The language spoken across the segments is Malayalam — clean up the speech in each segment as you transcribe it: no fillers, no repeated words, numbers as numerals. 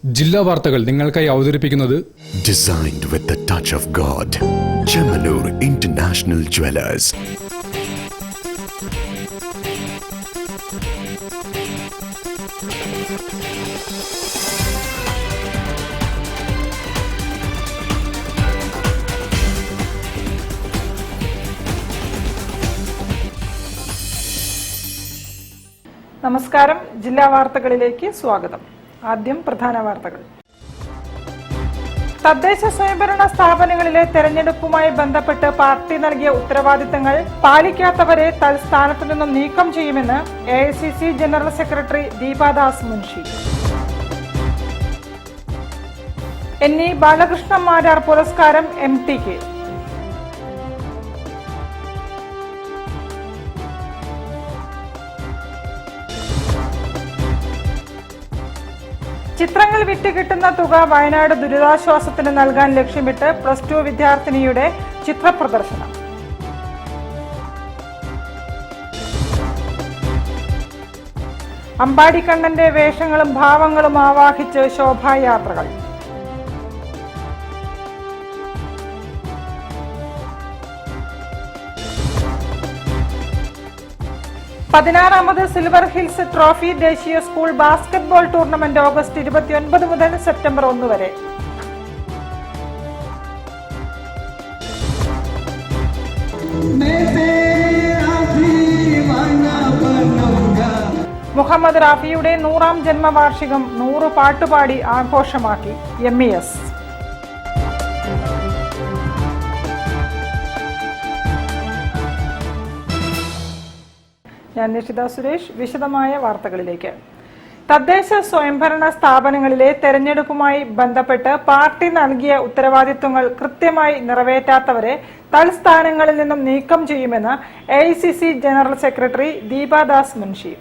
ജില്ലാ വാർത്തകൾ നിങ്ങൾക്കായി അവതരിപ്പിക്കുന്നത് Designed with the touch of God. Chemanur International Jewelers. നമസ്കാരം. ജില്ലാ വാർത്തകളിലേക്ക് സ്വാഗതം. ആദ്യം പ്രധാന വാർത്തകൾ. തദ്ദേശ സ്വയംഭരണ സ്ഥാപനങ്ങളിലെ തെരഞ്ഞെടുപ്പുമായി ബന്ധപ്പെട്ട് പാർട്ടി നൽകിയ ഉത്തരവാദിത്തങ്ങൾ പാലിക്കാത്തവരെ തൽസ്ഥാനത്തു നിന്നും നീക്കം ചെയ്യുമെന്ന് AICC general secretary Deepa Das Munshi. NE Balakrishna Marar പുരസ്കാരം MTK. ചിത്രങ്ങൾ വിറ്റുകിട്ടുന്ന തുക വയനാട് ദുരിതാശ്വാസത്തിന് നൽകാൻ ലക്ഷ്യമിട്ട് +2 വിദ്യാർത്ഥിനിയുടെ ചിത്രപ്രദർശനം. അമ്പാടിക്കണ്ണന്റെ വേഷങ്ങളും ഭാവങ്ങളും ആവാഹിച്ച് ശോഭായാത്രകൾ. പതിനാറാമത് സിൽവർ ഹിൽസ് ട്രോഫി ദേശീയ സ്കൂൾ ബാസ്കറ്റ്ബോൾ ടൂർണമെന്റ് ഓഗസ്റ്റ് 29 മുതൽ സെപ്റ്റംബർ 1 വരെ. മുഹമ്മദ് റാഫിയുടെ 100ാം ജന്മവാർഷികം 100 പാട്ടുപാടി ആഘോഷമാക്കി MES. ഞാൻ നിഷിത സുരേഷ്. വിശദമായ വാർത്തകളിലേക്ക്. തദ്ദേശ സ്വയംഭരണ സ്ഥാപനങ്ങളിലെ തെരഞ്ഞെടുപ്പുമായി ബന്ധപ്പെട്ട് പാർട്ടി നൽകിയ ഉത്തരവാദിത്വങ്ങൾ കൃത്യമായി നിറവേറ്റാത്തവരെ തൽസ്ഥാനങ്ങളിൽ നിന്നും നീക്കം ചെയ്യുമെന്ന് AICC general secretary Deepa Das Munshi.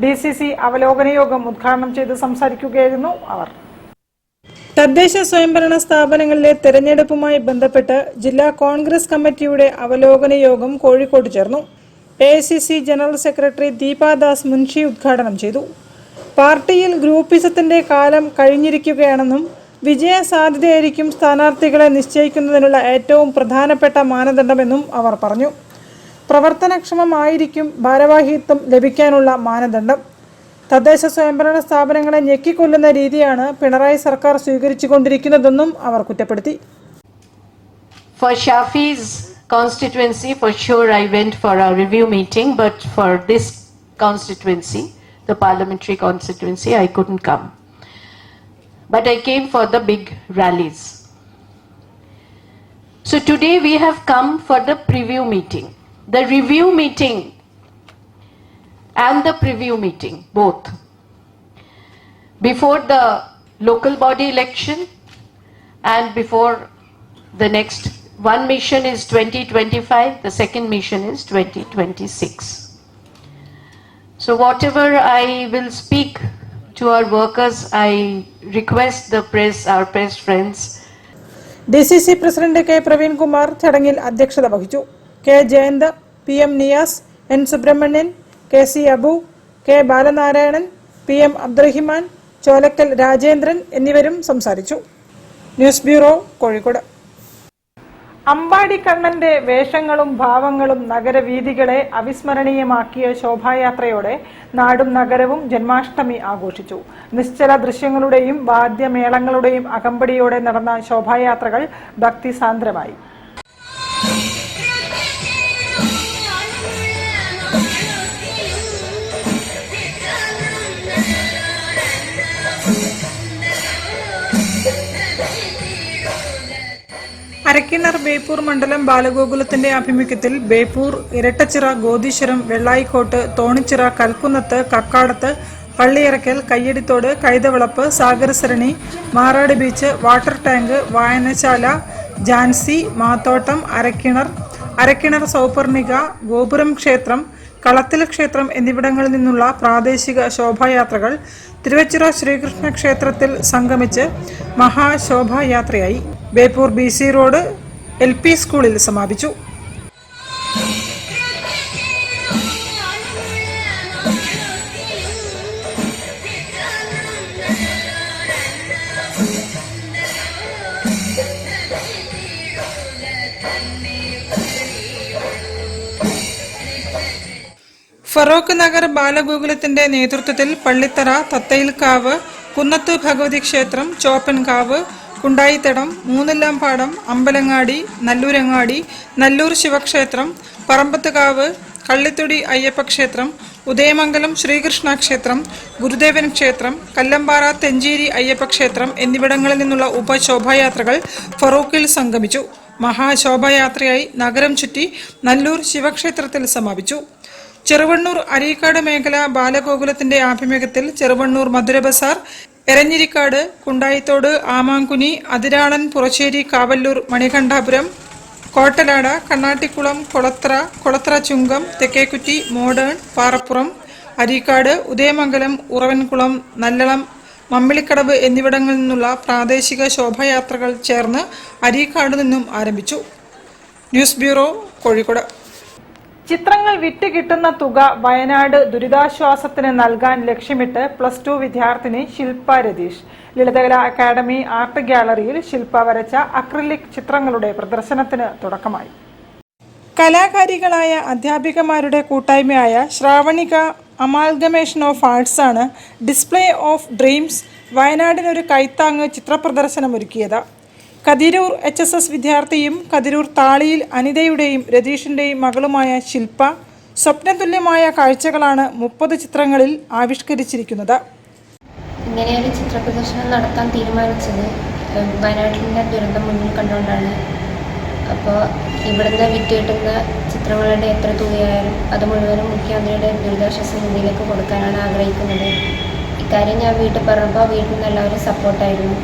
DCC അവലോകന യോഗം ഉദ്ഘാടനം ചെയ്ത് സംസാരിക്കുകയായിരുന്നു അവർ. തദ്ദേശ സ്വയംഭരണ സ്ഥാപനങ്ങളിലെ തെരഞ്ഞെടുപ്പുമായി ബന്ധപ്പെട്ട് ജില്ലാ കോൺഗ്രസ് കമ്മിറ്റിയുടെ അവലോകന യോഗം കോഴിക്കോട് ചേർന്നു. AICC general secretary Deepa Das Munshi ഉദ്ഘാടനം ചെയ്തു. പാർട്ടിയിൽ ഗ്രൂപ്പിസത്തിന്റെ കാലം കഴിഞ്ഞിരിക്കുകയാണെന്നും വിജയ സാധ്യതയായിരിക്കും സ്ഥാനാർത്ഥികളെ നിശ്ചയിക്കുന്നതിനുള്ള ഏറ്റവും പ്രധാനപ്പെട്ട മാനദണ്ഡമെന്നും അവർ പറഞ്ഞു. പ്രവർത്തനക്ഷമമായിരിക്കും ഭാരവാഹിത്വം ലഭിക്കാനുള്ള മാനദണ്ഡം. തദ്ദേശ സ്വയംഭരണ സ്ഥാപനങ്ങളെ ഞെക്കിക്കൊല്ലുന്ന രീതിയാണ് പിണറായി സർക്കാർ സ്വീകരിച്ചുകൊണ്ടിരിക്കുന്നതെന്നും അവർ കുറ്റപ്പെടുത്തി. Constituency, for sure I went for a review meeting, but for this constituency, the parliamentary constituency, I couldn't come. But I came for the big rallies. So today we have come for the preview meeting. The review meeting and the preview meeting, both. Before the local body election and before the next. One mission is 2025, the second mission is 2026. So whatever I will speak to our workers, I request the press, our press friends. DCC President K. Praveen Kumar ചടങ്ങിൽ അധ്യക്ഷത വഹിച്ചു. K. Jayant, PM Niyas, N. Subramanian, KC Abu, K. Balanarayanan, PM Abdurahiman, Cholakkal Rajendran എന്നിവരും സംസാരിച്ചു. News bureau, Kozhikode. അമ്പാടിക്കണ്ണന്റെ വേഷങ്ങളും ഭാവങ്ങളും നഗരവീഥികളെ അവിസ്മരണീയമാക്കിയ ശോഭായാത്രയോടെ നാടും നഗരവും ജന്മാഷ്ടമി ആഘോഷിച്ചു. നിശ്ചല ദൃശ്യങ്ങളുടെയും വാദ്യമേളങ്ങളുടെയും അകമ്പടിയോടെ നടന്ന ശോഭായാത്രകൾ ഭക്തിസാന്ദ്രമായി. അരക്കിണർ ബേപ്പൂർ മണ്ഡലം ബാലഗോകുലത്തിന്റെ ആഭിമുഖ്യത്തിൽ Beypore, Irattachira, Godeeswaram, Vellayikkode, Thonichira, Kalkunnath, Kakkadath, Palliyirakkal, Kayyadithode, Kaithavalappu, Sagarasarani, Marad beach, water tank, വായനശാല, ജാൻസി, മാത്തോട്ടം, അരക്കിണർ സൗപർണിക, ഗോപുരം ക്ഷേത്രം, കളത്തിൽ ക്ഷേത്രം എന്നിവിടങ്ങളിൽ നിന്നുള്ള പ്രാദേശിക ശോഭായാത്രകൾ തിരുവച്ചിറ ശ്രീകൃഷ്ണ ക്ഷേത്രത്തിൽ സംഗമിച്ച് മഹാശോഭായാത്രയായി. ബേപ്പൂർ BC റോഡ് LP സ്കൂളിൽ സമാപിച്ചു. ഫറോക്ക് നഗർ ബാലഗോകുലത്തിന്റെ നേതൃത്വത്തിൽ പള്ളിത്തറ, തത്തയിൽക്കാവ്, കുന്നത്ത് ഭഗവതി ക്ഷേത്രം, ചോപ്പൻകാവ്, കുണ്ടായിത്തടം, മൂന്നില്ലാംപാടം, അമ്പലങ്ങാടി, നല്ലൂരങ്ങാടി, നല്ലൂർ ശിവക്ഷേത്രം, പറമ്പത്തുകാവ്, കള്ളിത്തൊടി അയ്യപ്പക്ഷേത്രം, ഉദയമംഗലം ശ്രീകൃഷ്ണ ക്ഷേത്രം, ഗുരുദേവൻ ക്ഷേത്രം, കല്ലമ്പാറ തെഞ്ചേരി അയ്യപ്പക്ഷേത്രം എന്നിവിടങ്ങളിൽ നിന്നുള്ള ഉപശോഭായാത്രകൾ ഫറോക്കിൽ സംഗമിച്ചു. മഹാശോഭായാത്രയായി നഗരം ചുറ്റി നല്ലൂർ ശിവക്ഷേത്രത്തിൽ സമാപിച്ചു. ചെറുവണ്ണൂർ അരീക്കാട് മേഖല ബാലഗോകുലത്തിന്റെ ആഭിമുഖ്യത്തിൽ ചെറുവണ്ണൂർ മധുര ബസാർ, എരഞ്ഞിരിക്കാട്, കുണ്ടായിത്തോട്, ആമാങ്കുനി, അതിരാളൻ, പുറശ്ശേരി, കാവല്ലൂർ, മണികണ്ഠാപുരം, കോട്ടലാട, കണ്ണാട്ടിക്കുളം, കൊളത്ര ചുങ്കം, തെക്കേക്കുറ്റി, മോഡേൺ, പാറപ്പുറം, അരീക്കാട്, ഉദയമംഗലം, ഉറവൻകുളം, നല്ലളം, മമ്മിളിക്കടവ് എന്നിവിടങ്ങളിൽ നിന്നുള്ള പ്രാദേശിക ശോഭായാത്രകൾ ചേർന്ന് അരീക്കാട് നിന്നും ആരംഭിച്ചു. News bureau, Kozhikode. ചിത്രങ്ങൾ വിറ്റ് കിട്ടുന്ന തുക വയനാട് ദുരിതാശ്വാസത്തിന് നൽകാൻ ലക്ഷ്യമിട്ട് +2 വിദ്യാർത്ഥിനി ശില്പ രതീഷ് ലളിതകലാ അക്കാദമി ആർട്ട് ഗ്യാലറിയിൽ ശില്പ വരച്ച അക്രിലിക് ചിത്രങ്ങളുടെ പ്രദർശനത്തിന് തുടക്കമായി. കലാകാരികളായ അധ്യാപികമാരുടെ കൂട്ടായ്മയായ ശ്രാവണിക അമാൽഗമേഷൻ ഓഫ് ആർട്സ് ആണ് ഡിസ്പ്ലേ ഓഫ് ഡ്രീംസ് വയനാടിനൊരു കൈത്താങ്ങ് ചിത്രപ്രദർശനം ഒരുക്കിയത്. കതിരൂർ HSS വിദ്യാർത്ഥിയും കതിരൂർ താളിയിൽ അനിതയുടെയും രതീഷിൻ്റെയും മകളുമായ ശില്പ സ്വപ്നതുല്യമായ കാഴ്ചകളാണ് 30 ചിത്രങ്ങളിൽ ആവിഷ്കരിച്ചിരിക്കുന്നത്. ഇങ്ങനെയൊരു ചിത്രപ്രദർശനം നടത്താൻ തീരുമാനിച്ചത് വയനാട്ടിൻ്റെ ദുരന്തം മുന്നിൽ കണ്ടുകൊണ്ടാണ്. അപ്പോൾ ഇവിടുന്ന് വിറ്റ് കിട്ടുന്ന ചിത്രങ്ങളുടെ എത്ര തുകയായാലും അത് മുഴുവനും മുഖ്യമന്ത്രിയുടെ ദുരിതാശ്വാസ നിധിയിലേക്ക് കൊടുക്കാനാണ് ആഗ്രഹിക്കുന്നത്. ഇക്കാര്യം ഞാൻ വീട്ടിൽ പറഞ്ഞപ്പോൾ വീട്ടിൽ നിന്ന് എല്ലാവരും സപ്പോർട്ടായിരുന്നു.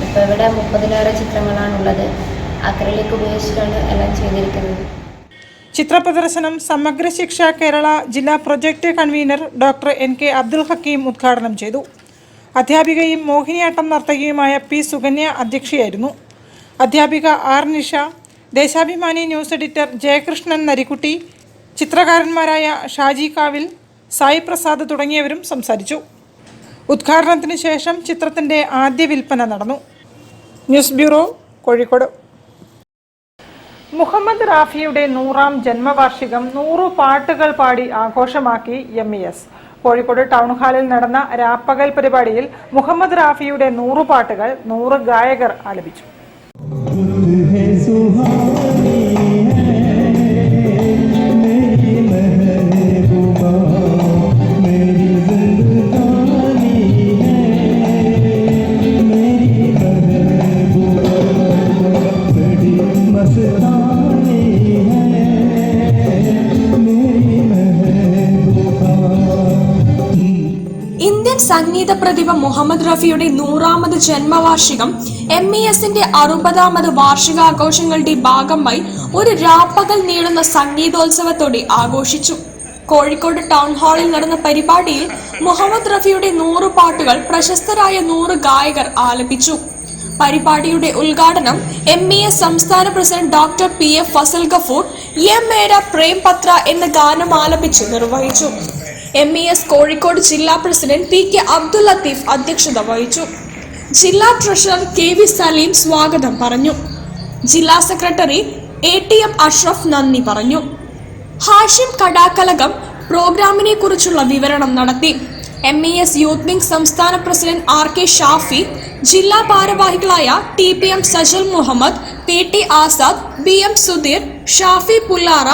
ഇപ്പോൾ ഇവിടെ 30-ലേറെ ചിത്രങ്ങളാണുള്ളത്. അക്രിലിക് ഉപയോഗിച്ചിട്ടാണ് എല്ലാം ചെയ്തിരിക്കുന്നത്. ചിത്രപ്രദർശനം സമഗ്ര ശിക്ഷ കേരള ജില്ലാ project convener doctor NK Abdul Hakeem ഉദ്ഘാടനം ചെയ്തു. അധ്യാപികയും മോഹിനിയാട്ടം നർത്തകിയുമായ P സുകന്യ അധ്യക്ഷയായിരുന്നു. അധ്യാപിക R Nisha, Deshabhimani news editor Jayakrishnan Narikkutty, ചിത്രകാരന്മാരായ ഷാജി കാവിൽ, സായി പ്രസാദ് തുടങ്ങിയവരും സംസാരിച്ചു. ഉദ്ഘാടനത്തിന് ശേഷം ചിത്രത്തിന്റെ ആദ്യ വിൽപ്പന നടന്നു. News bureau, Kozhikode. മുഹമ്മദ് റാഫിയുടെ 100ാം ജന്മവാർഷികം 100 പാട്ടുകൾ പാടി ആഘോഷമാക്കി MES. കോഴിക്കോട് ടൗൺ ഹാളിൽ നടന്ന രാപ്പകൽ പരിപാടിയിൽ മുഹമ്മദ് റാഫിയുടെ 100 പാട്ടുകൾ 100 ഗായകർ ആലപിച്ചു. ഇന്ത്യൻ സംഗീത പ്രതിഭ മുഹമ്മദ് റഫിയുടെ 100ാമത് ജന്മവാർഷികം MESന്റെ 60ാമത് വാർഷികാഘോഷങ്ങളുടെ ഭാഗമായി ഒരു രാപ്പകൽ നീളുന്ന സംഗീതോത്സവത്തോടെ ആഘോഷിച്ചു. കോഴിക്കോട് ടൗൺ ഹാളിൽ നടന്ന പരിപാടിയിൽ മുഹമ്മദ് റഫിയുടെ 100 പാട്ടുകൾ പ്രശസ്തരായ 100 ഗായകർ ആലപിച്ചു. പരിപാടിയുടെ ഉദ്ഘാടനം MES സംസ്ഥാന president doctor PF Fazal Gafoor യെ മേര പ്രേം പത്ര എന്ന ഗാനം ആലപിച്ച് നിർവഹിച്ചു. MES കോഴിക്കോട് ജില്ലാ പ്രസിഡന്റ് PK അബ്ദുൽ ലത്തീഫ് അധ്യക്ഷത വഹിച്ചു. ജില്ലാ ട്രഷറർ KV സലീം സ്വാഗതം പറഞ്ഞു. ജില്ലാ സെക്രട്ടറി ATM അഷ്റഫ് നന്ദി പറഞ്ഞു. ഹാഷിം കടാക്കലകം പ്രോഗ്രാമിനെ കുറിച്ചുള്ള വിവരണം നടത്തി. MES യൂത്ത് വിംഗ് സംസ്ഥാന പ്രസിഡന്റ് RK ഷാഫി, ജില്ലാ ഭാരവാഹികളായ TPM Sajal Muhammad, PT Azad, BM Sudheer, Shafi പുല്ലാറ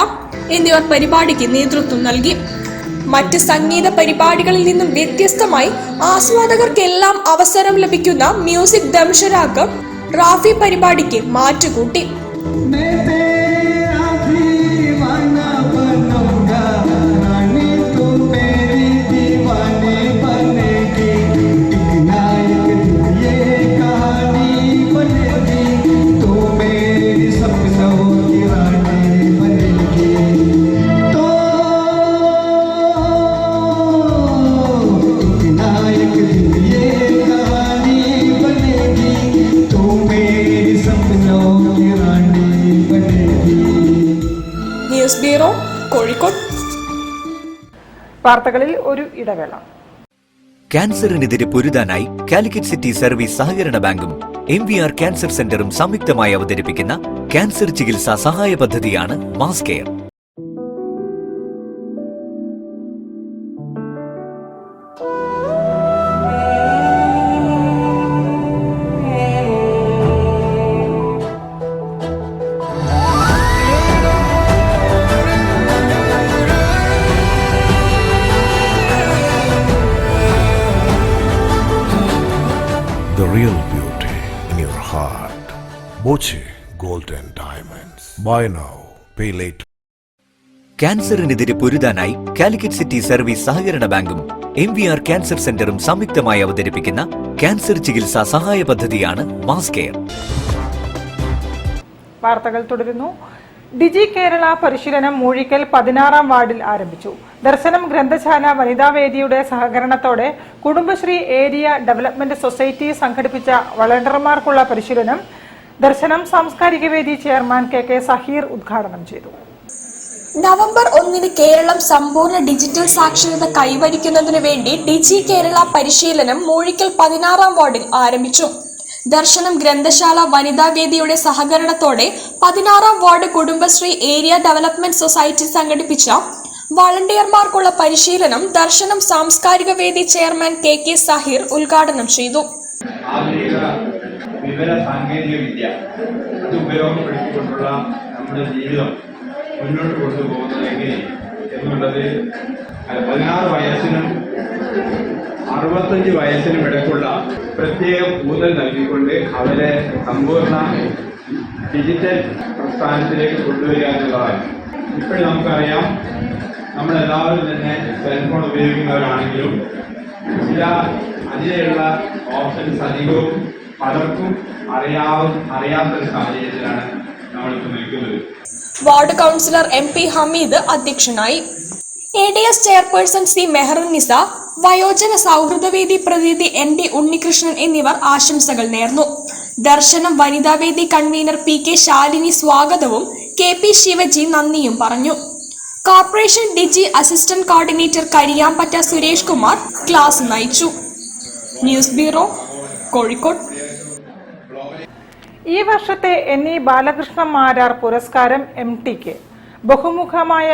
എന്നിവർ പരിപാടിക്ക് നേതൃത്വം നൽകി. മറ്റ് സംഗീത പരിപാടികളിൽ നിന്നും വ്യത്യസ്തമായി ആസ്വാദകർക്കെല്ലാം അവസരം ലഭിക്കുന്ന മ്യൂസിക് ദംഷരാഗം റാഫി പരിപാടിക്ക് മാറ്റുകൂട്ടി. News bureau, Kozhikode. വാർത്തകളിൽ ഒരു ഇടവേള. ക്യാൻസറിനെതിരെ പൊരുതാനായി കാലിക്കറ്റ് സിറ്റി സർവീസ് സഹകരണ ബാങ്കും MVR ക്യാൻസർ സെന്ററും സംയുക്തമായി അവതരിപ്പിക്കുന്ന ക്യാൻസർ ചികിത്സാ സഹായ പദ്ധതിയാണ് mass care. The real beauty in your heart. Boche Gold and Diamonds. Buy now, pay later. ക്യാൻസറിനെതിരെ പൊരുതാനായി കാലിക്കറ്റ് സിറ്റി സർവീസ് സഹകരണ ബാങ്കും MVR ക്യാൻസർ സെന്ററും സംയുക്തമായി അവതരിപ്പിക്കുന്ന ക്യാൻസർ ചികിത്സാ സഹായ പദ്ധതിയാണ് മാസ് കെയർ. വാർത്തകൾ തുടരുന്നു. ഡിജി കേരള പരിശീലനം മൂഴിക്കൽ 16-ാം വാർഡിൽ ആരംഭിച്ചു. ദർശനം ഗ്രന്ഥശാല വനിതാവേദിയുടെ സഹകരണത്തോടെ കുടുംബശ്രീ ഏരിയ ഡെവലപ്മെന്റ് സൊസൈറ്റി സംഘടിപ്പിച്ച വളണ്ടിയർമാർക്കുള്ള പരിശീലനം ദർശനം സാംസ്കാരിക വേദി ചെയർമാൻ KK സഹീർ ഉദ്ഘാടനം ചെയ്തു. നവംബർ 1 കേരളം സമ്പൂർണ്ണ ഡിജിറ്റൽ സാക്ഷരത കൈവരിക്കുന്നതിനു വേണ്ടി ഡിജി കേരള പരിശീലനം മൂഴിക്കൽ 16-ാം വാർഡിൽ ആരംഭിച്ചു. ദർശനം ഗ്രന്ഥശാല വനിതാവേദിയുടെ സഹകരണത്തോടെ 16-ാം ward Kudumbashree area development society സംഘടിപ്പിച്ച വളണ്ടിയർമാർക്കുള്ള പരിശീലനം ദർശനം സാംസ്കാരിക വേദി ചെയർമാൻ KK സഹീർ ഉദ്ഘാടനം ചെയ്തു. വിവര സാങ്കേതിക വിദ്യ അത് ഉപയോഗപ്പെടുത്തിക്കൊണ്ടുള്ള നമ്മുടെ ജീവിതം മുന്നോട്ട് കൊണ്ടുപോകുന്നത് എങ്ങനെ എന്നുള്ളത് 16 വയസ്സിനും 65 വയസ്സിനും ഇടയ്ക്കുള്ള പ്രത്യേക ഊന്നൽ നൽകിക്കൊണ്ട് അവരെ സമ്പൂർണ്ണ ഡിജിറ്റൽ പ്രസ്ഥാനത്തിലേക്ക് കൊണ്ടുവരിക എന്നുള്ളതാണ്. ഇപ്പോഴും നമുക്കറിയാം, നമ്മളെല്ലാവരും തന്നെ സെൽഫോൺ ഉപയോഗിക്കുന്നവരാണെങ്കിലും അതിലുള്ള ഓപ്ഷൻസ് അധികവും പലർക്കും അറിയാത്തൊരു സാഹചര്യത്തിലാണ് നമ്മളിപ്പോൾ നിൽക്കുന്നത്. വാർഡ് കൗൺസിലർ MP ഹമീദ് അധ്യക്ഷനായി. ADS ചെയർപേഴ്സൺ C മെഹറുന്നിസ, വയോജന സൗഹൃദവേദി പ്രതിനിധി ND ഉണ്ണികൃഷ്ണൻ എന്നിവർ ആശംസകൾ നേർന്നു. ദർശനം വനിതാവേദി കൺവീനർ PK ശാലിനി സ്വാഗതവും KP ശിവജി നന്ദിയും പറഞ്ഞു. Corporation digi assistant coordinator Kariyambatta Suresh Kumar class നയിച്ചു. News bureau, Kozhikode. ഈ വർഷത്തെ NE ബാലകൃഷ്ണ മാരാർ പുരസ്കാരം MTക്ക് ബഹുമുഖമായ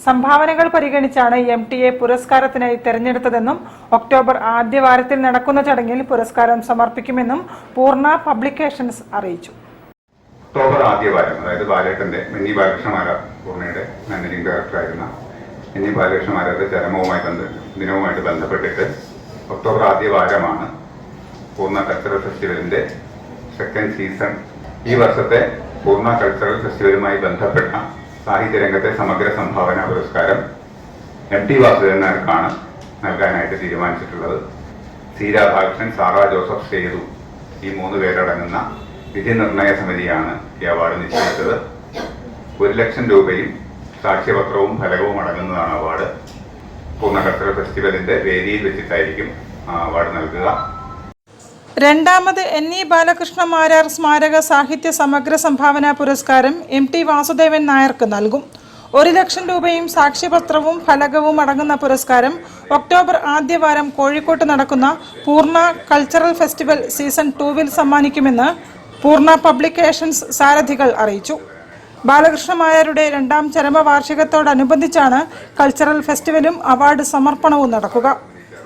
സംഭാവനകൾ പരിഗണിച്ചാണ് MTയെ പുരസ്കാരത്തിനായി തെരഞ്ഞെടുത്തതെന്നും ഒക്ടോബർ ആദ്യവാരത്തിൽ നടക്കുന്ന ചടങ്ങിൽ പുരസ്കാരം സമർപ്പിക്കുമെന്നും പൂർണ്ണ പബ്ലിക്കേഷൻസ് അറിയിച്ചു. ഒക്ടോബർ ആദ്യവാരം, അതായത് ബാലേട്ടന്റെ NE ബാലകൃഷ്ണ മാരാർ പൂർണ്ണയുടെ മാനേജിംഗ് ഡയറക്ടറായിരുന്ന NE ബാലകൃഷ്ണ മാരാരുടെ ദിനവുമായിട്ട് ബന്ധപ്പെട്ടിട്ട് ഒക്ടോബർ ആദ്യവാരമാണ് പൂർണ്ണ കൾച്ചറൽ ഫെസ്റ്റിവലിന്റെ സെക്കൻഡ് സീസൺ. ഈ വർഷത്തെ പൂർണ്ണ കൾച്ചറൽ ഫെസ്റ്റിവലുമായി ബന്ധപ്പെട്ട സാഹിത്യരംഗത്തെ സമഗ്ര സംഭാവന പുരസ്കാരം MT വാസുദേവൻ നായർക്കാണ് നൽകാനായിട്ട് തീരുമാനിച്ചിട്ടുള്ളത്. C രാധാകൃഷ്ണൻ, സാറ ജോസഫ് സേതു, ഈ 3 പേരടങ്ങുന്ന വിധി നിർണയ സമിതിയാണ് ഈ അവാർഡ് നിശ്ചയിച്ചത്. 1 ലക്ഷം രൂപയും സാക്ഷ്യപത്രവും ഫലകവും അടങ്ങുന്നതാണ് അവാർഡ്. പൂർണ്ണ കൾച്ചറൽ ഫെസ്റ്റിവലിന്റെ വേദിയിൽ വെച്ചിട്ടായിരിക്കും അവാർഡ് നൽകുക. രണ്ടാമത് NE ബാലകൃഷ്ണ മാരാർ സ്മാരക സാഹിത്യ സമഗ്ര സംഭാവന പുരസ്കാരം MT വാസുദേവൻ നായർക്ക് നൽകും. 1 ലക്ഷം രൂപയും സാക്ഷ്യപത്രവും ഫലകവും അടങ്ങുന്ന പുരസ്കാരം ഒക്ടോബർ ആദ്യവാരം കോഴിക്കോട്ട് നടക്കുന്ന പൂർണ്ണ കൾച്ചറൽ ഫെസ്റ്റിവൽ സീസൺ 2-വിൽ സമ്മാനിക്കുമെന്ന് പൂർണ്ണ പബ്ലിക്കേഷൻസ് സാരഥികൾ അറിയിച്ചു. ബാലകൃഷ്ണ മാരാരുടെ 2ാം ചരമവാർഷികത്തോടനുബന്ധിച്ചാണ് കൾച്ചറൽ ഫെസ്റ്റിവലും അവാർഡ് സമർപ്പണവും നടക്കുക.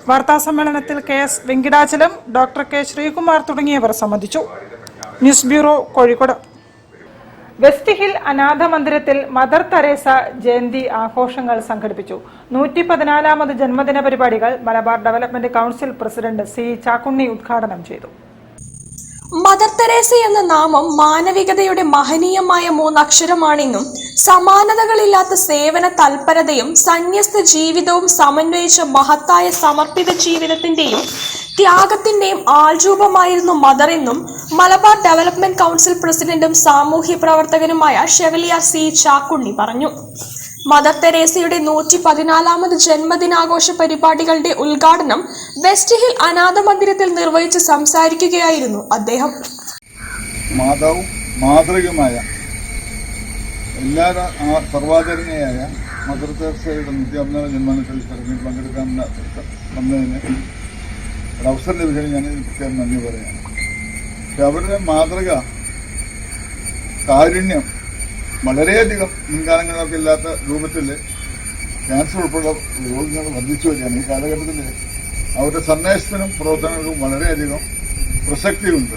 വാർത്താസമ്മേളനത്തിൽ KS Venkitachalam, doctor K Sreekumar തുടങ്ങിയവർ സംബന്ധിച്ചു. News bureau, Kozhikode. West hill അനാഥ മന്ദിരത്തിൽ മദർ തെരേസ ജയന്തി ആഘോഷങ്ങൾ സംഘടിപ്പിച്ചു. 114ാമത് ജന്മദിന പരിപാടികൾ Malabar development council president C Chakkunni ഉദ്ഘാടനം ചെയ്തു. മദർ തെരേസ എന്ന നാമം മാനവികതയുടെ മഹനീയമായ 3 അക്ഷരമാണെന്നും സമാനതകളില്ലാത്ത സേവന തൽപരതയും സന്യസ്ത ജീവിതവും സമന്വയിച്ച മഹത്തായ സമർപ്പിത ജീവിതത്തിന്റെയും ത്യാഗത്തിന്റെയും ആൾരൂപമായിരുന്നു മദർ എന്നും മലബാർ ഡെവലപ്മെന്റ് കൗൺസിൽ പ്രസിഡന്റും സാമൂഹ്യ പ്രവർത്തകനുമായ ഷെവലിയാർ C ചാക്കുണ്ണി പറഞ്ഞു. മദർ തെരേസയുടെ 114ാമത് ജന്മദിനാഘോഷ പരിപാടികളുടെ ഉദ്ഘാടനം വെസ്റ്റ് ഹിൽ അനാഥ മന്ദിരത്തിൽ നിർവഹിച്ച് സംസാരിക്കുകയായിരുന്നു അദ്ദേഹം. മാതൃകമായ എല്ലാ സർവാദരണീയായ മദർ തെരേസയുടെ 115 ജന്മദിനത്തിൽ ചടങ്ങിൽ പങ്കെടുക്കാൻ വന്നതിന് അവസരം ലഭിക്കാൻ ഞാൻ പ്രത്യേകം നന്ദി പറയാം. അവരുടെ മാതൃക കാരുണ്യം വളരെയധികം മുൻകാലങ്ങളിലൊക്കെ ഇല്ലാത്ത രൂപത്തിൽ ക്യാൻസർ ഉൾപ്പെടെ രോഗങ്ങൾ വർദ്ധിച്ചു വരികയാണ്. ഈ കാലഘട്ടത്തിൽ അവരുടെ സന്ദേശത്തിനും പ്രവർത്തനങ്ങൾക്കും വളരെയധികം പ്രസക്തിയുണ്ട്.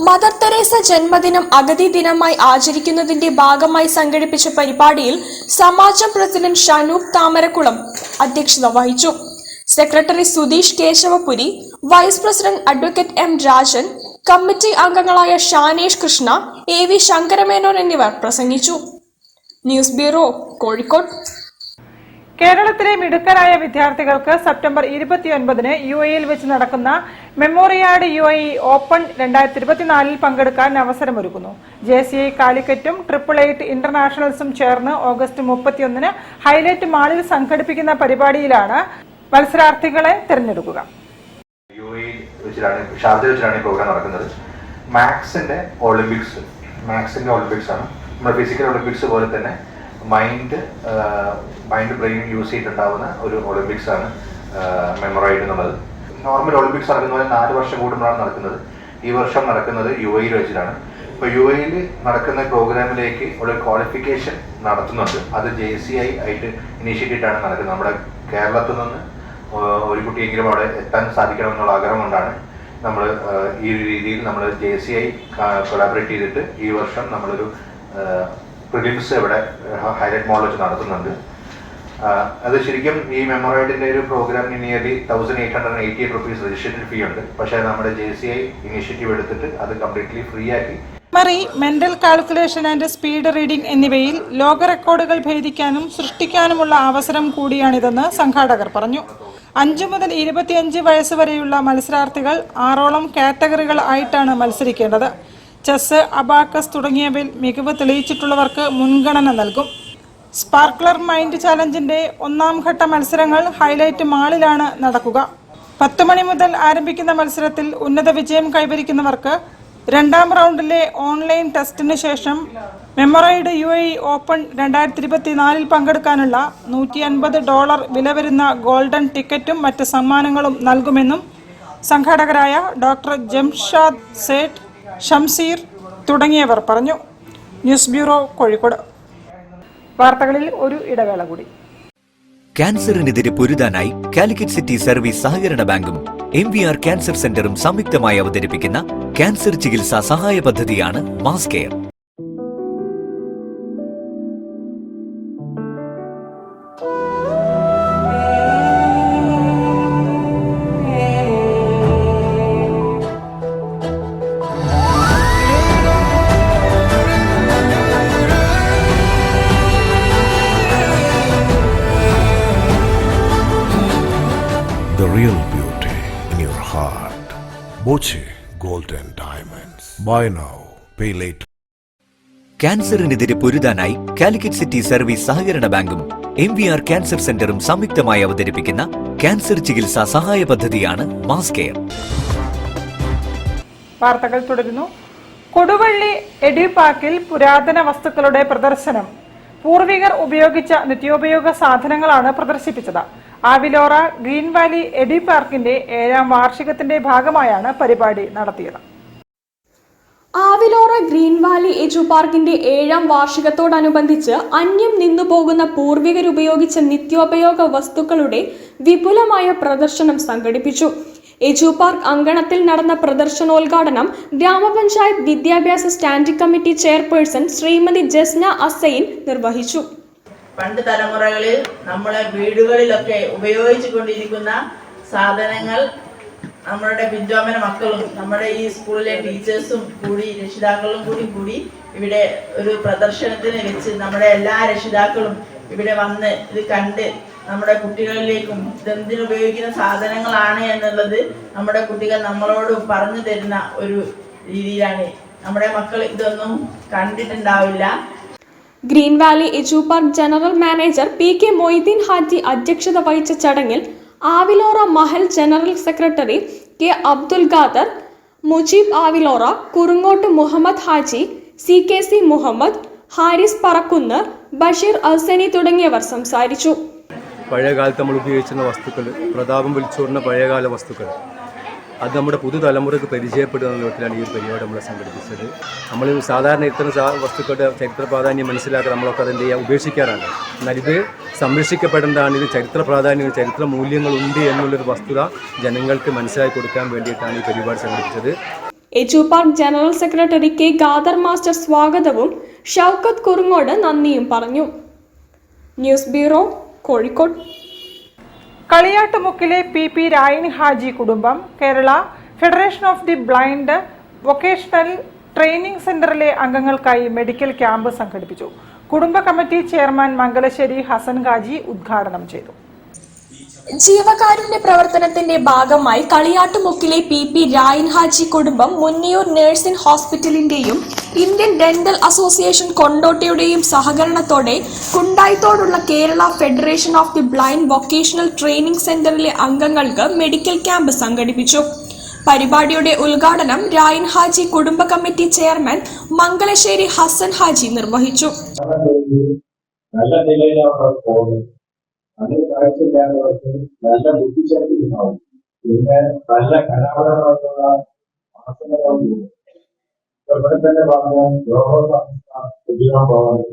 മദർ തെരേസ ജന്മദിനം അഗതി ദിനമായി ആചരിക്കുന്നതിന്റെ ഭാഗമായി സംഘടിപ്പിച്ച പരിപാടിയിൽ സമാജം പ്രസിഡന്റ് ഷനൂപ് താമരക്കുളം അധ്യക്ഷത വഹിച്ചു. Secretary Sudheesh Keshavapuri, vice president advocate M Rajan, committee അംഗങ്ങളായ ഷാനേഷ് കൃഷ്ണ, എ വി ശങ്കരമേനോൻ എന്നിവർ പ്രസംഗിച്ചു. News bureau, Kozhikode. കേരളത്തിലെ മിടുക്കരായ വിദ്യാർത്ഥികൾക്ക് സെപ്റ്റംബർ 29-ന് UAE-യിൽ വെച്ച് നടക്കുന്ന മെമ്മോറിയാഡ് UAE ഓപ്പൺ 2024 പങ്കെടുക്കാൻ അവസരമൊരുക്കുന്നു. JCI കാലിക്കറ്റും 888 ഇന്റർനാഷണൽസും ചേർന്ന് ഓഗസ്റ്റ് 31-ന് ഹൈലൈറ്റ് മാളിൽ സംഘടിപ്പിക്കുന്ന പരിപാടിയിലാണ് മത്സരാർത്ഥികളെ തിരഞ്ഞെടുക്കുക. UAE ഷാർജയിൽ വെച്ചിട്ടാണ് ഈ പ്രോഗ്രാം നടക്കുന്നത്. മാത്സിന്റെ ഒളിമ്പിക്സ് ആണ്. നമ്മുടെ ഫിസിക്കൽ ഒളിമ്പിക്സ് പോലെ തന്നെ മൈൻഡ് ബ്രെയിൻ യൂസ് ചെയ്തിട്ടുണ്ടാവുന്ന ഒരു ഒളിമ്പിക്സ് ആണ് മെമ്മോറൈഡ് എന്നുള്ളത്. നോർമൽ ഒളിമ്പിക്സ് നടക്കുന്ന പോലെ 4 വർഷം കൂടുമ്പോഴാണ് നടക്കുന്നത്. ഈ വർഷം നടക്കുന്നത് UAE-യിൽ വെച്ചിട്ടാണ്. ഇപ്പോൾ UAE-യിൽ നടക്കുന്ന പ്രോഗ്രാമിലേക്ക് ഒരു ക്വാളിഫിക്കേഷൻ നടത്തുന്നുണ്ട്. അത് JCI ആയിട്ട് ഇനീഷ്യേറ്റീവായിട്ടാണ് നടക്കുന്നത്. നമ്മുടെ കേരളത്തിൽ നിന്ന് ഒരു കുട്ടിയെങ്കിലും അവിടെ എത്താൻ സാധിക്കണമെന്നുള്ള ആഗ്രഹം കൊണ്ടാണ് നമ്മൾ ഈ ഒരു രീതിയിൽ നമ്മൾ JCI കൊളാബറേറ്റ് ചെയ്തിട്ട് ഈ വർഷം നമ്മളൊരു പ്രിലിംസ് ഇവിടെ ഹൈലൈറ്റ് മോളിൽ വെച്ച് നടത്തുന്നുണ്ട്. അത് ശരിക്കും ഈ മെമ്മോറൈഡിന്റെ ഒരു പ്രോഗ്രാമിന് നിയർലി 1888 rupees രജിസ്ട്രേഷൻ ഫീ ഉണ്ട്. പക്ഷേ നമ്മുടെ JCI ഇനീഷ്യേറ്റീവ് എടുത്തിട്ട് അത് കംപ്ലീറ്റ്ലി ഫ്രീ ആക്കി memory, mental calculation and speed reading എന്നിവയിൽ ലോക റെക്കോർഡുകൾ ഭേദിക്കാനും സൃഷ്ടിക്കാനുമുള്ള അവസരം കൂടിയാണിതെന്ന് സംഘാടകർ പറഞ്ഞു. 5 മുതൽ 25 വയസ്സ് വരെയുള്ള മത്സരാർത്ഥികൾ 6ഓളം കാറ്റഗറികൾ ആയിട്ടാണ് മത്സരിക്കേണ്ടത്. ചെസ്, അബാക്കസ് തുടങ്ങിയവയിൽ മികവ് തെളിയിച്ചിട്ടുള്ളവർക്ക് മുൻഗണന നൽകും. സ്പാർക്ലർ മൈൻഡ് ചാലഞ്ചിന്റെ 1ാം ഘട്ട മത്സരങ്ങൾ ഹൈലൈറ്റ് മാളിലാണ് നടക്കുക. 10 മണി മുതൽ ആരംഭിക്കുന്ന മത്സരത്തിൽ ഉന്നത വിജയം കൈവരിക്കുന്നവർക്ക് 2ാം റൗണ്ടിലെ ഓൺലൈൻ ടെസ്റ്റിന് ശേഷം മെമ്മോറൈഡ് UAE ഓപ്പൺ 2024 പങ്കെടുക്കാനുള്ള $150 വില വരുന്ന ഗോൾഡൻ ടിക്കറ്റും മറ്റ് സമ്മാനങ്ങളും നൽകുമെന്നും സംഘാടകരായ ഡോക്ടർ ജംഷാദ് സേഠ്, ഷംസീർ തുടങ്ങിയവർ പറഞ്ഞു. News bureau, Kozhikode. വാർത്തകളിൽ ഒരു ഇടവേള കൂടി. ക്യാൻസറിനെതിരെ പൊരുതാനായി കാലിക്കറ്റ് സിറ്റി സർവീസ് സഹകരണ ബാങ്കും MVR ക്യാൻസർ സെന്ററും സംയുക്തമായി അവതരിപ്പിക്കുന്ന ക്യാൻസർ ചികിത്സാ സഹായ പദ്ധതിയാണ് mass care. The real beauty in your heart. Boche Gold and Diamonds. Buy now, pay later. ക്യാൻസറിനെതിരെ പൊരുതാനായി കാലിക്കറ്റ് സിറ്റി സർവീസ് സഹകരണ ബാങ്കും MVR ക്യാൻസർ സെന്ററും സംയുക്തമായി അവതരിപ്പിക്കുന്ന ക്യാൻസർ ചികിത്സാ സഹായ പദ്ധതിയാണ് മാസ് കെയർ. വാർത്തകൾ തുടരുന്നു. കൊടുവള്ളി എഡ്യൂ പാർക്കിൽ പുരാതന വസ്തുക്കളുടെ പ്രദർശനം. പൂർവികർ ഉപയോഗിച്ച നിത്യോപയോഗ സാധനങ്ങളാണ് പ്രദർശിപ്പിച്ചത്. ആവിലോറ ഗ്രീൻ വാലി എഡ്യൂ പാർക്കിന്റെ 7ാം വാർഷികത്തിന്റെ ഭാഗമായാണ് പരിപാടി നടത്തിയത്. ആവിലോറ ഗ്രീൻ വാലി എഡ്യൂ പാർക്കിന്റെ 7ാം വാർഷികത്തോടനുബന്ധിച്ച് അന്യം നിന്നുപോകുന്ന പൂർവികരുപയോഗിച്ച നിത്യോപയോഗ വസ്തുക്കളുടെ വിപുലമായ പ്രദർശനം സംഘടിപ്പിച്ചു. എഡ്യൂ പാർക്ക് അങ്കണത്തിൽ നടന്ന പ്രദർശനോദ്ഘാടനം ഗ്രാമപഞ്ചായത്ത് വിദ്യാഭ്യാസ standing committee chairperson Shrimati Jasna assign നിർവഹിച്ചു. പണ്ട് തലമുറകളിൽ നമ്മളെ വീടുകളിലൊക്കെ ഉപയോഗിച്ചു കൊണ്ടിരിക്കുന്ന സാധനങ്ങൾ നമ്മളുടെ പിഞ്ചോമന മക്കളും നമ്മുടെ ഈ സ്കൂളിലെ ടീച്ചേഴ്സും കൂടി രക്ഷിതാക്കളും കൂടി ഇവിടെ ഒരു പ്രദർശനത്തിന് വെച്ച് നമ്മുടെ എല്ലാ രക്ഷിതാക്കളും ഇവിടെ വന്ന് ഇത് കണ്ട് നമ്മുടെ കുട്ടികളിലേക്കും ഇതെന്തിനുപയോഗിക്കുന്ന സാധനങ്ങളാണ് എന്നുള്ളത് നമ്മുടെ കുട്ടികൾ നമ്മളോട് പറഞ്ഞു തരുന്ന ഒരു രീതിയിലാണ്. നമ്മുടെ മക്കൾ ഇതൊന്നും കണ്ടിട്ടുണ്ടാവില്ല. Green valley edu park general manager PK Moideen Haji അധ്യക്ഷത വഹിച്ച ചടങ്ങിൽ Avilora Mahal general secretary K Abdul Khader, Mujeeb Avilora, Kurungot Muhammad Haji, CKC Muhammad, Haris Parakkunnu, Basheer Alsani തുടങ്ങിയവർ സംസാരിച്ചു. പഴയ കാലത്ത് നമ്മൾ ഉപയോഗിച്ചിരുന്ന വസ്തുക്കൾ, പ്രതാപം വിളിച്ചോടുന്ന പഴയകാല വസ്തുക്കൾ, അത് നമ്മുടെ പുതുതലമുറയ്ക്ക് പരിചയപ്പെടുന്ന വിധത്തിലാണ് ഈ ഒരു പരിപാടി നമ്മൾ സംഘടിപ്പിച്ചത്. നമ്മൾ സാധാരണ ഇത്തരം വസ്തുക്കളുടെ ചരിത്ര പ്രാധാന്യം മനസ്സിലാക്കാൻ നമ്മളൊക്കെ അതെന്ത് ചെയ്യുക, ഉപേക്ഷിക്കാറാണ്. എന്നാൽ ഇത് സംരക്ഷിക്കപ്പെടേണ്ടതാണ്. ഇത് ചരിത്ര പ്രാധാന്യം, ചരിത്ര മൂല്യങ്ങളുണ്ട് എന്നുള്ളൊരു വസ്തുത ജനങ്ങൾക്ക് മനസ്സിലാക്കി കൊടുക്കാൻ വേണ്ടിയിട്ടാണ് ഈ പരിപാടി സംഘടിപ്പിച്ചത്. Edu park general secretary K Khader master സ്വാഗതവും ഷൗക്കത്ത് കുറുങ്ങോട് നന്ദിയും പറഞ്ഞു. News bureau, Kozhikode. കളിയാട്ടുമുക്കിലെ പി രായിൻ ഹാജി കുടുംബം Kerala federation of the blind vocational training സെന്ററിലെ അംഗങ്ങൾക്കായി മെഡിക്കൽ ക്യാമ്പ് സംഘടിപ്പിച്ചു. കുടുംബ കമ്മിറ്റി ചെയർമാൻ മംഗലശ്ശേരി ഹസൻ ഹാജി ഉദ്ഘാടനം ചെയ്തു. ജീവകാരുണ്യ പ്രവർത്തനത്തിന്റെ ഭാഗമായി കളിയാട്ടുമുക്കിലെ പി രായിൻ ഹാജി കുടുംബം മുന്നിയൂർ നഴ്സിംഗ് ഹോസ്പിറ്റലിന്റെയും ഇന്ത്യൻ ഡെന്റൽ അസോസിയേഷൻ കൊണ്ടോട്ടിയുടെയും സഹകരണത്തോടെ കുണ്ടായിത്തോടുള്ള Kerala federation of the blind vocational training സെന്ററിലെ അംഗങ്ങൾക്ക് മെഡിക്കൽ ക്യാമ്പ് സംഘടിപ്പിച്ചു. പരിപാടിയുടെ ഉദ്ഘാടനം രായിൻ ഹാജി കുടുംബ കമ്മിറ്റി ചെയർമാൻ മംഗലശ്ശേരി ഹസൻ ഹാജി നിർവഹിച്ചു. അതിന് കാഴ്ചയില്ലാത്തവർക്ക് നല്ല ബുദ്ധിശക്തി ഉണ്ടാവും. പിന്നെ നല്ല കലാപരമായിട്ടുള്ള ആസനങ്ങളും ഇവിടെ തന്നെ പറഞ്ഞു യോഗ പോകുന്നത്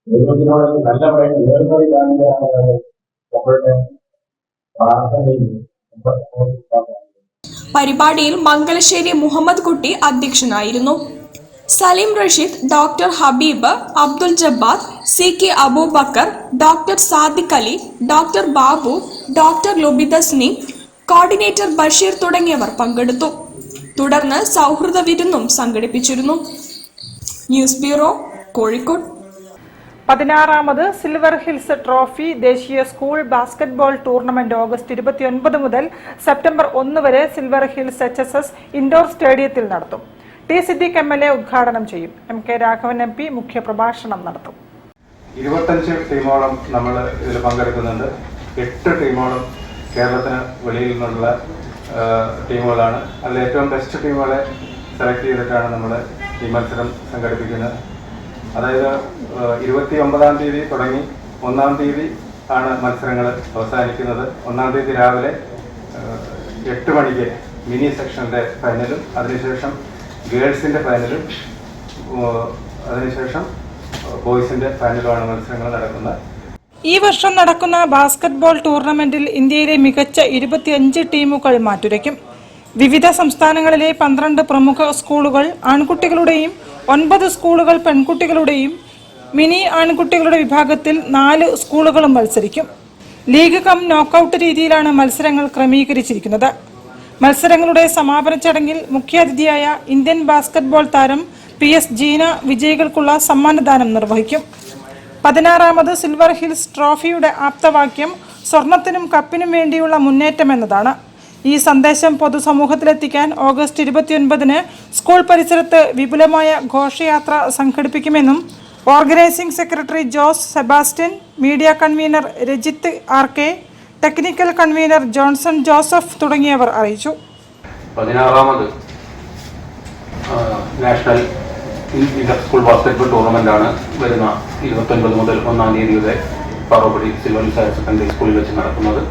ദൈവത്തിനോട് നല്ല വേർപടി കാണുകയാണ് നമ്മളുടെ പ്രാർത്ഥനയും. പരിപാടിയിൽ മംഗലശ്ശേരി മുഹമ്മദ് കുട്ടി അധ്യക്ഷനായിരുന്നു. Saleem Rasheed, doctor Habeeb, Abdul Jabbar, CK Aboobacker, doctor Sadiq Ali, doctor Babu, doctor ലുബിദസ്നി, കോർഡിനേറ്റർ ബഷീർ തുടങ്ങിയവർ പങ്കെടുത്തു. തുടർന്ന് സൗഹൃദ വിരുന്നും സംഘടിപ്പിച്ചിരുന്നു. News bureau, Kozhikode. 16ാമത് സിൽവർ ഹിൽസ് ട്രോഫി ദേശീയ സ്കൂൾ ബാസ്കറ്റ്ബോൾ ടൂർണമെന്റ് ഓഗസ്റ്റ് 29 മുതൽ സെപ്റ്റംബർ 1 വരെ സിൽവർ ഹിൽസ് HSS ഇൻഡോർ സ്റ്റേഡിയത്തിൽ നടത്തും. ടി സിദ്ദീഖ് MLA ഉദ്ഘാടനം ചെയ്യും. MK രാഘവൻ MP മുഖ്യപ്രഭാഷണം നടത്തും. 25 ടീമോളം നമ്മൾ ഇതിൽ പങ്കെടുക്കുന്നുണ്ട്. 8 ടീമോളം കേരളത്തിന് വെളിയിൽ നിന്നുള്ള ടീമുകളാണ്. അതിൽ ഏറ്റവും ബെസ്റ്റ് ടീമുകളെ സെലക്ട് ചെയ്തിട്ടാണ് നമ്മൾ ഈ മത്സരം സംഘടിപ്പിക്കുന്നത്. അതായത് 29-ാം തീയതി തുടങ്ങി 1-ാം തീയതി ആണ് മത്സരങ്ങൾ അവസാനിക്കുന്നത്. 1-ാം തീയതി രാവിലെ 8 മണിക്ക് മിനി സെക്ഷൻ്റെ ഫൈനലും അതിനുശേഷം ഗേൾസിൻ്റെ ഫൈനലും അതിനുശേഷം ബോയ്സിൻ്റെ ഫൈനലുമാണ് മത്സരങ്ങൾ നടക്കുന്നത്. ഈ വർഷം നടക്കുന്ന ബാസ്കറ്റ്ബോൾ ടൂർണമെന്റിൽ ഇന്ത്യയിലെ മികച്ച 25 ടീമുകൾ മാറ്റുരയ്ക്കും. വിവിധ സംസ്ഥാനങ്ങളിലെ 12 പ്രമുഖ സ്കൂളുകൾ ആൺകുട്ടികളുടെയും 9 സ്കൂളുകൾ പെൺകുട്ടികളുടെയും മിനി ആൺകുട്ടികളുടെ വിഭാഗത്തിൽ 4 സ്കൂളുകളും മത്സരിക്കും. ലീഗ് കം നോക്കൌട്ട് രീതിയിലാണ് മത്സരങ്ങൾ ക്രമീകരിച്ചിരിക്കുന്നത്. മത്സരങ്ങളുടെ സമാപന ചടങ്ങിൽ മുഖ്യാതിഥിയായ ഇന്ത്യൻ ബാസ്കറ്റ്ബോൾ താരം PS ജീന വിജയികൾക്കുള്ള സമ്മാനദാനം നിർവഹിക്കും. 16ാമത് സിൽവർ ഹിൽസ് ട്രോഫിയുടെ ആപ്തവാക്യം സ്വർണത്തിനും കപ്പിനും വേണ്ടിയുള്ള മുന്നേറ്റം എന്നതാണ്. ഈ സന്ദേശം പൊതുസമൂഹത്തിലെത്തിക്കാൻ ഓഗസ്റ്റ് 29-ന് സ്കൂൾ പരിസരത്ത് വിപുലമായ ഘോഷയാത്ര സംഘടിപ്പിക്കുമെന്നും organising secretary Jose Sebastian, media convener Rajith RK, technical convener Johnson Joseph തുടങ്ങിയവർ അറിയിച്ചു. 16ാമത് നാഷണൽ ഇന്റർ സ്കൂൾ ബാസ്കറ്റ്ബോൾ ടൂർണമെന്റാണ് വരുന്ന 29 മുതൽ 1-ാം തീയതി വരെ Paroppadi silver hills higher secondary സ്കൂളിൽ വെച്ച് നടക്കുന്നത്.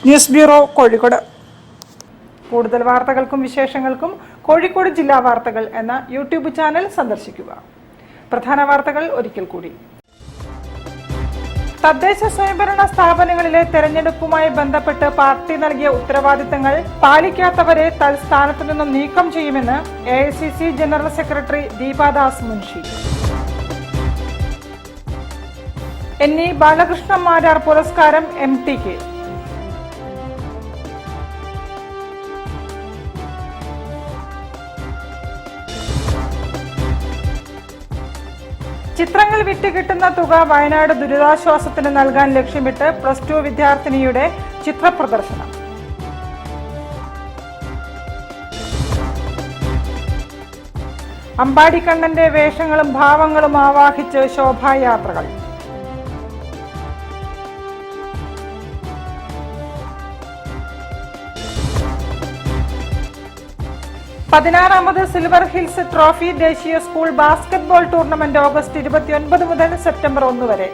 News bureau, Kozhikode. കൂടുതൽ വാർത്തകൾക്കും വിശേഷങ്ങൾക്കും കോഴിക്കോട് ജില്ലാ വാർത്തകൾ എന്ന യൂട്യൂബ് ചാനൽ സന്ദർശിക്കുക. പ്രധാന വാർത്തകൾ ഒരിക്കൽ കൂടി. തദ്ദേശ സ്വയംഭരണ സ്ഥാപനങ്ങളിലെ തെരഞ്ഞെടുപ്പുമായി ബന്ധപ്പെട്ട് പാർട്ടി നൽകിയ ഉത്തരവാദിത്തങ്ങൾ പാലിക്കാത്തവരെ തൽസ്ഥാനത്തു നിന്നും നീക്കം ചെയ്യുമെന്ന് AICC general secretary Deepa Das Munshi. NE Balakrishna Marar പുരസ്കാരം MTK. ചിത്രങ്ങൾ വിറ്റുകിട്ടുന്ന തുക വയനാട് ദുരിതാശ്വാസത്തിന് നൽകാൻ ലക്ഷ്യമിട്ട് +2 വിദ്യാർത്ഥിനിയുടെ ചിത്രപ്രദർശനം. അമ്പാടിക്കണ്ണന്റെ വേഷങ്ങളും ഭാവങ്ങളും ആവാഹിച്ച് ശോഭായാത്രകൾ. പതിനാറാമത് സിൽവർ ഹിൽസ് ട്രോഫി ദേശീയ സ്കൂൾ ബാസ്കറ്റ്ബോൾ ടൂർണമെന്റ് ഓഗസ്റ്റ് 29 മുതൽ സെപ്റ്റംബർ 1 വരെ.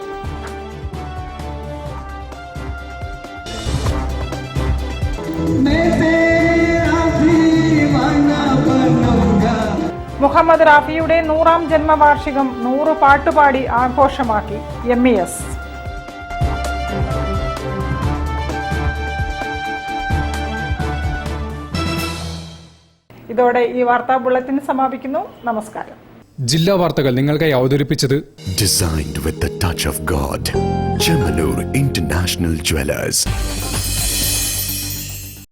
മുഹമ്മദ് റാഫിയുടെ 100-ാം ജന്മവാർഷികം 100 പാട്ടുപാടി ആഘോഷമാക്കി MES. ഇതോടെ ഈ വാർത്താ ബുള്ളറ്റിൻ സമാപിക്കുന്നു. നമസ്കാരം. ജില്ലാ വാർത്തകൾ നിങ്ങൾക്കായി അവതരിപ്പിച്ചത് Designed with the touch of God. Chemanur International Jewelers.